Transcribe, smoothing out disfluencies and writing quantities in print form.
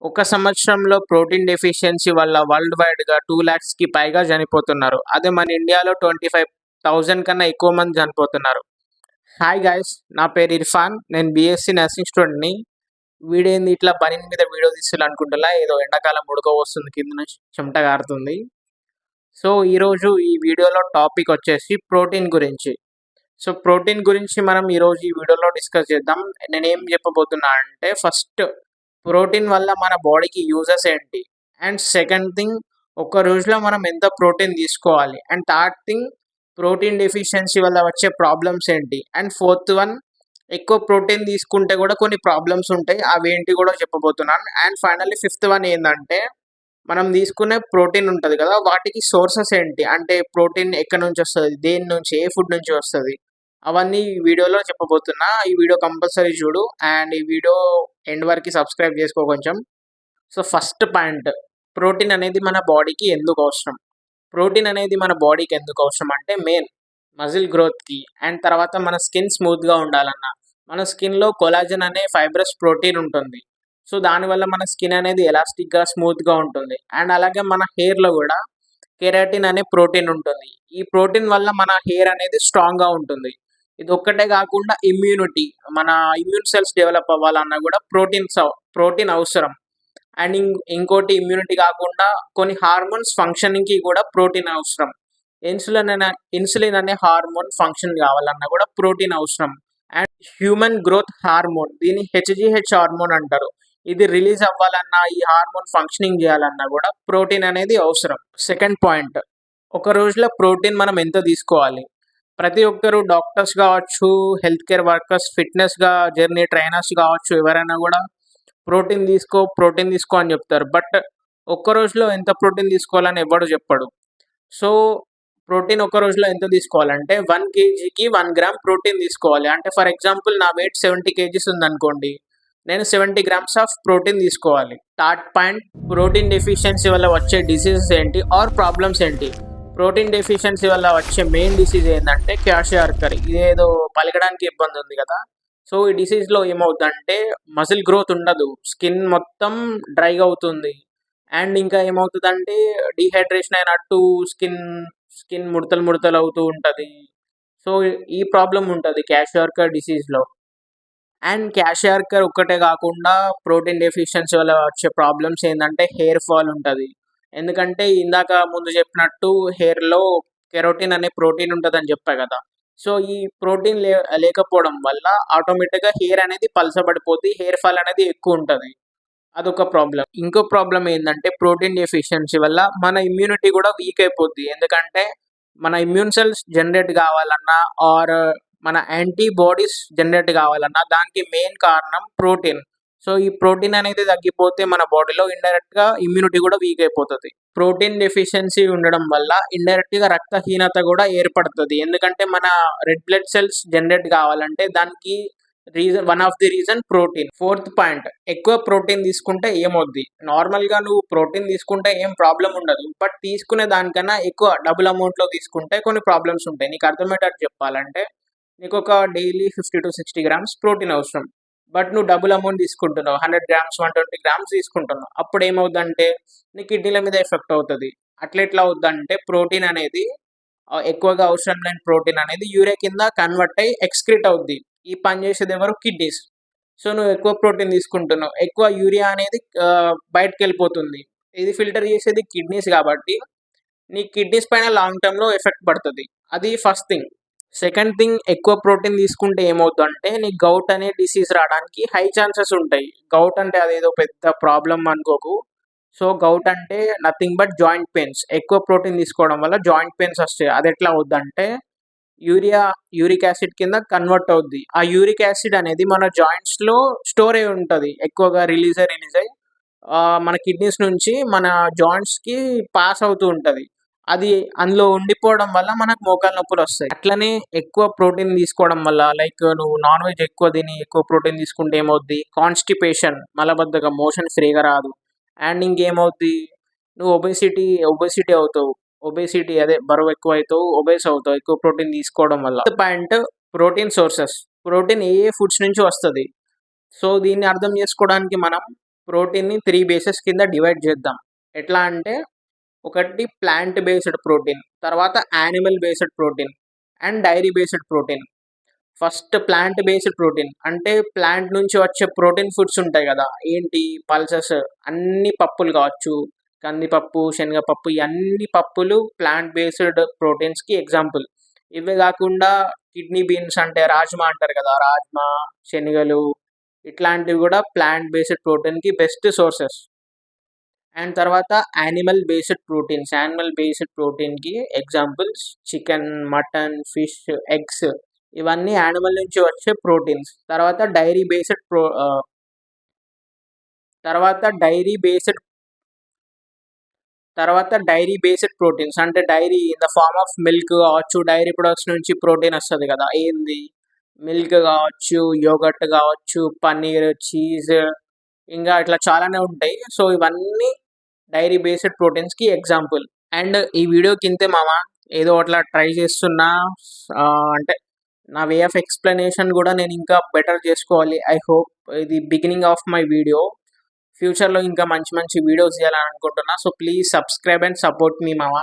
ఒక సంవత్సరంలో protein deficiency వల్ల వరల్డ్ వైడ్‌గా 2,00,000కి పైగా చనిపోతున్నారు. అదే మన ఇండియాలో 25,000 కన్నా ఎక్కువ మంది చనిపోతున్నారు. Hi guys! నా పేరు ఇర్ఫాన్. నేను బీఎస్సీ నర్సింగ్ స్టూడెంట్‌ని. వీడేంది ఇట్లా బనీన్ మీద వీడియో తీస్తుర్రు అనుకుంటుల్లా? ఏదో ఎండాకాలం ఉడకపోస్తుంది, కింద నుంచి చెమట కారుతుంది. సో, ఈరోజు ఈ వీడియోలో టాపిక్ వచ్చేసి ప్రోటీన్ గురించి. సో, ప్రోటీన్ గురించి మనం ఈరోజు ఈ వీడియోలో డిస్కస్ చేద్దాం. నేనేం చెప్పబోతున్నా అంటే ఫస్ట్ ప్రోటీన్ వల్ల మన బాడీకి యూజెస్ ఏంటి? అండ్ సెకండ్ థింగ్ ఒక రోజులో మనం ఎంత ప్రోటీన్ తీసుకోవాలి? And third thing protein deficiency వల్ల వచ్చే ప్రాబ్లమ్స్ ఏంటి? అండ్ ఫోర్త్ వన్ ఎక్కువ ప్రోటీన్ తీసుకుంటే కూడా కొన్ని ప్రాబ్లమ్స్ ఉంటాయి. అవేంటి కూడా చెప్పబోతున్నాను. అండ్ ఫైనల్లీ ఫిఫ్త్ వన్ ఏందంటే మనం తీసుకునే ప్రోటీన్ ఉంటది కదా! వాటికి సోర్సెస్ ఏంటి? అంటే ప్రోటీన్ ఎక్కడి నుంచి వస్తది? దేని నుంచి? ఏ ఫుడ్ నుంచి వస్తది? అవన్నీ ఈ వీడియోలో చెప్పబోతున్నా. ఈ వీడియో కంపల్సరీ చూడు. అండ్ ఈ వీడియో ఎండ్ వరకి సబ్స్క్రైబ్ చేసుకో కొంచెం. సో, ఫస్ట్ పాయింట్ ప్రోటీన్ అనేది మన బాడీకి ఎందుకు అవసరం? ప్రోటీన్ అనేది మన బాడీకి ఎందుకు అవసరం అంటే మెయిన్ మజిల్ గ్రోత్‌కి అండ్ తర్వాత మన స్కిన్ స్మూత్‌గా ఉండాలన్నా, మన స్కిన్‌లో కొలాజన్ అనే ఫైబ్రస్ ప్రోటీన్ ఉంటుంది. సో, దానివల్ల మన స్కిన్ అనేది ఎలాస్టిక్‌గా, స్మూత్‌గా ఉంటుంది. అండ్ అలాగే మన హెయిర్‌లో కూడా కెరాటిన్ అనే ప్రోటీన్ ఉంటుంది. ఈ ప్రోటీన్ వల్ల మన హెయిర్ అనేది స్ట్రాంగ్‌గా ఉంటుంది. ఇదొక్కటే కాకుండా ఇమ్యూనిటీ, మన ఇమ్యూన్ సెల్స్ డెవలప్ అవ్వాలన్నా కూడా ప్రోటీన్ అవసరం. అండ్ ఇంకోటి ఇమ్యూనిటీ కాకుండా కొన్ని హార్మోన్స్ ఫంక్షనింగ్‌కి కూడా ప్రోటీన్ అవసరం. ఇన్సులిన్ అనే హార్మోన్ ఫంక్షన్ కావాలన్నా కూడా ప్రోటీన్ అవసరం. అండ్ హ్యూమన్ గ్రోత్ హార్మోన్, దీన్ని హెచ్‌జీహెచ్ హార్మోన్ అంటారు. ఇది రిలీజ్ అవ్వాలన్నా, ఈ హార్మోన్ ఫంక్షనింగ్ చేయాలన్నా కూడా ప్రోటీన్ అనేది అవసరం. సెకండ్ పాయింట్, ఒక రోజులో ప్రోటీన్ మనం ఎంత తీసుకోవాలి? ప్రతి ఒక్కరు డాక్టర్స్ కావచ్చు, హెల్త్ కేర్ వర్కర్స్, ఫిట్‌నెస్‌గా జర్నీ ట్రైనర్స్ కావచ్చు, ఎవరైనా కూడా ప్రోటీన్ తీసుకో అని చెప్తారు. బట్ ఒక్క రోజులో ఎంత ప్రోటీన్ తీసుకోవాలని ఎవ్వడు చెప్పడు. సో, ప్రోటీన్ ఒక రోజులో ఎంత తీసుకోవాలంటే 1 కేజీకి 1 గ్రామ్ ప్రోటీన్ తీసుకోవాలి. అంటే ఫర్ ఎగ్జాంపుల్ నా వెయిట్ 70 కేజీస్ ఉందనుకోండి. నేను 70 గ్రామ్స్ ఆఫ్ ప్రోటీన్ తీసుకోవాలి. థర్డ్ పాయింట్, ప్రోటీన్ డెఫిషియన్సీ వల్ల వచ్చే డిసీజెస్ ఏంటి ఆర్ ప్రాబ్లమ్స్ ఏంటి? ప్రోటీన్ డెఫిషియన్సీ వల్ల వచ్చే మెయిన్ డిసీజ్ ఏందంటే క్వాషియార్కర్. ఇదేదో పలకడానికి ఇబ్బంది ఉంది కదా! సో, ఈ డిసీజ్‌లో ఏమవుద్దంటే మజిల్ గ్రోత్ ఉండదు. స్కిన్ మొత్తం డ్రైగా అవుతుంది. అండ్ ఇంకా ఏమవుతదంటే డీహైడ్రేషన్ అయినట్టు స్కిన్ ముడతలు ముడతలు అవుతూ ఉంటది. సో, ఈ ప్రాబ్లమ్ ఉంటది క్వాషియార్కర్ డిసీజ్‌లో. అండ్ క్వాషియార్కర్ ఒక్కటే కాకుండా ప్రోటీన్ డెఫిషియన్సీ వల్ల వచ్చే ప్రాబ్లమ్స్ ఏందంటే హెయిర్ ఫాల్ ఉంటది. ఎందుకంటే ఇందాక ముందు చెప్పినట్టు హెయిర్‌లో కెరోటిన్ అనే ప్రోటీన్ ఉంటదని చెప్పా కదా! సో, ఈ ప్రోటీన్ లేకపోవడం వల్ల ఆటోమేటిక్‌గా హెయిర్ అనేది పలచబడిపోద్ది. హెయిర్ ఫాల్ అనేది ఎక్కువుంటది. అదొక ప్రాబ్లమ్. ఇంకో ప్రాబ్లమ్ ఏందంటే ప్రోటీన్ డెఫిషియన్సీ వల్ల మన ఇమ్యూనిటీ కూడా వీక్ అయిపోద్ది. ఎందుకంటే మన ఇమ్యూన్ సెల్స్ జనరేట్ కావాలన్నా ఆర్ మన యాంటీబాడీస్ జనరేట్ కావాలన్నా దానికి మెయిన్ కారణం ప్రోటీన్. సో, ఈ ప్రోటీన్ అనేది తగ్గిపోతే మన బాడీలో ఇండైరెక్ట్‌గా ఇమ్యూనిటీ కూడా వీక్ అయిపోతది. ప్రోటీన్ డెఫిషియన్సీ ఉండడం వల్ల ఇండైరెక్ట్‌గా రక్తహీనత కూడా ఏర్పడతది. ఎందుకంటే మన రెడ్ బ్లడ్ సెల్స్ జనరేట్ కావాలంటే దానికి one of the reason protein. Fourth point, ఎక్కువ ప్రోటీన్ తీసుకుంటే ఏమవుద్ది? నార్మల్‌గా నువ్వు ప్రోటీన్ తీసుకుంటే ఏం ప్రాబ్లమ్ ఉండదు. బట్ తీసుకునే దానికన్నా ఎక్కువ డబుల్ అమౌంట్‌లో తీసుకుంటే కొన్ని ప్రాబ్లమ్స్ ఉంటాయి. నీకు అర్థమయ్యేటట్టు చెప్పాలంటే నీకొక డైలీ 50-60 గ్రామ్స్ ప్రోటీన్ అవసరం. బట్ నువ్వు డబుల్ అమౌంట్ తీసుకుంటున్నావు. 100 గ్రామ్స్, 120 గ్రామ్స్ తీసుకుంటున్నావు. అప్పుడేమవుద్దంటే నీ కిడ్నీల మీద ఎఫెక్ట్ అవుతది. అట్లెట్లా అవుద్దంటే ప్రోటీన్ అనేది ఎక్కువగా అవసరం లేని ప్రోటీన్ అనేది యూరియా కింద కన్వర్ట్ అయ్యి ఎక్స్‌క్రీట్ అవుద్ది. ఈ పని చేసేది ఎవరు? కిడ్నీస్. సో, నువ్వు ఎక్కువ ప్రోటీన్ తీసుకుంటున్నావు. ఎక్కువ యూరియా అనేది బయటికెళ్ళిపోతుంది. ఇది ఫిల్టర్ చేసేది కిడ్నీస్ కాబట్టి నీ కిడ్నీస్ పైన లాంగ్ టర్మ్‌లో ఎఫెక్ట్ పడతది. అది ఫస్ట్ థింగ్. సెకండ్ థింగ్, ఎక్కువ ప్రోటీన్ తీసుకుంటే ఏమవుద్దంటే నీకు గౌట్ అనే డిసీజ్ రావడానికి హై ఛాన్సెస్ ఉంటాయి. గౌట్ అంటే అదేదో పెద్ద ప్రాబ్లమ్ అనుకోకు. సో, గౌట్ అంటే నథింగ్ బట్ జాయింట్ పెయిన్స్. ఎక్కువ ప్రోటీన్ తీసుకోవడం వల్ల జాయింట్ పెయిన్స్ వస్తాయి. అదెట్లా అవుద్దంటే యూరిక్ యాసిడ్ కింద కన్వర్ట్ అవుద్ది. ఆ యూరిక్ యాసిడ్ అనేది మన జాయింట్స్‌లో స్టోర్ అయ్యి ఉంటది. ఎక్కువగా రిలీజ్ అయ్యి మన కిడ్నీస్ నుంచి మన జాయింట్స్‌కి పాస్ అవుతూ ఉంటది. అది అందులో ఉండిపోవడం వల్ల మనకు మోకాలు నొప్పులొస్తాయి. అట్లనే ఎక్కువ ప్రోటీన్ తీసుకోవడం వల్ల లైక్ నువ్వు నాన్ వెజ్ ఎక్కువ తిని ఎక్కువ ప్రోటీన్ తీసుకుంటే ఏమవుద్ది? కాన్‌స్టిపేషన్, మలబద్ధకం, మోషన్ ఫ్రీగా రాదు. అండ్ ఇంకేమవుద్ది? నువ్వు ఒబెసిటీ అవుతావు. అదే బరువు ఎక్కువైతావు, ఒబేస్ అవుతావు ఎక్కువ ప్రోటీన్ తీసుకోవడం వల్ల. Fifth point, protein sources. Protein ఏ ఫుడ్స్ నుంచి వస్తది? సో, దీన్ని అర్థం చేసుకోవడానికి మనం ప్రోటీన్ని 3 బేసెస్ కింద డివైడ్ చేద్దాం. ఎట్లా అంటే ఒకటి ప్లాంట్ బేస్డ్ ప్రోటీన్, తర్వాత animal based protein and dairy based protein. First plant based protein అంటే ప్లాంట్ నుంచి వచ్చే ప్రోటీన్ ఫుడ్స్ ఉంటాయి కదా, ఏంటి పల్సెస్, అన్ని పప్పులు కావచ్చు, కందిపప్పు, శనగపప్పు, ఈ అన్ని పప్పులు ప్లాంట్ బేస్డ్ ప్రోటీన్స్కి ఎగ్జాంపుల్. ఇవే కాకుండా కిడ్నీ బీన్స్ అంటే రాజ్మా అంటారు కదా, రాజ్మా, శనగలు, ఇట్లాంటివి కూడా ప్లాంట్ బేస్డ్ ప్రోటీన్కి బెస్ట్ సోర్సెస్. అండ్ తర్వాత animal based proteins, animal based ప్రోటీన్కి examples chicken, mutton, fish, eggs, ఇవన్నీ యానిమల్ నుంచి వచ్చే ప్రోటీన్స్. తర్వాత dairy based dairy based proteins అంటే dairy in the form of milk కావచ్చు, డైరీ ప్రొడక్ట్స్ నుంచి ప్రోటీన్ వస్తుంది కదా, ఏంది మిల్క్ కావచ్చు, యోగర్ట్ కావచ్చు, పన్నీర్, చీజ్, ఇంకా ఇట్లా చాలానే ఉంటాయి. సో ఇవన్నీ డైరీ బేస్డ్ ప్రోటీన్స్కి ఎగ్జాంపుల్. అండ్ ఈ వీడియోకి ఇంతే మామ, ఏదో అట్లా ట్రై చేస్తున్నా. అంటే నా వే ఆఫ్ ఎక్స్ప్లెనేషన్ కూడా నేను ఇంకా బెటర్ చేసుకోవాలి. ఐ హోప్ ఇది బిగినింగ్ ఆఫ్ మై వీడియో. ఫ్యూచర్లో ఇంకా మంచి మంచి వీడియోస్ చేయాలని అనుకుంటున్నా. So please subscribe and support మీ మామ.